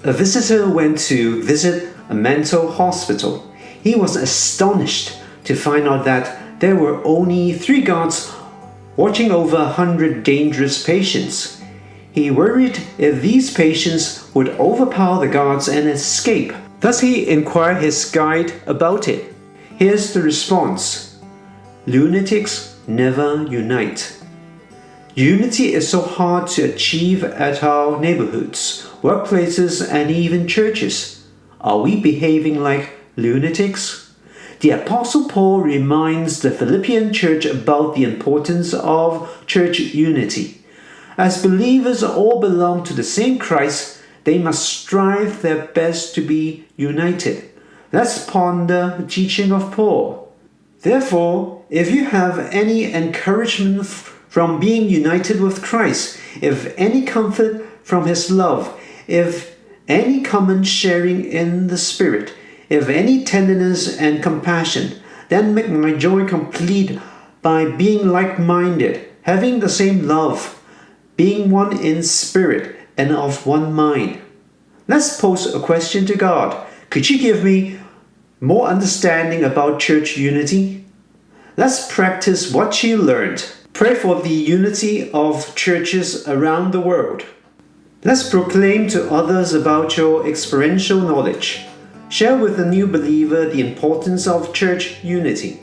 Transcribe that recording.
A visitor went to visit a mental hospital. He was astonished to find out that there were only 3 guards watching over 100 dangerous patients. He worried if these patients would overpower the guards and escape. Thus he inquired his guide about it. Here's the response: lunatics never unite. Unity is so hard to achieve at our neighborhoods, workplaces, and even churches. Are we behaving like lunatics? The Apostle Paul reminds the Philippian church about the importance of church unity. As believers all belong to the same Christ, they must strive their best to be united. Let's ponder the teaching of Paul. Therefore, if you have any encouragement from being united with Christ, if any comfort from His love, if any common sharing in the Spirit, if any tenderness and compassion, then make my joy complete by being like-minded, having the same love, being one in spirit and of one mind. Let's pose a question to God. Could you give me more understanding about church unity? Let's practice what you learned. Pray for the unity of churches around the world. Let's proclaim to others about your experiential knowledge. Share with a new believer the importance of church unity.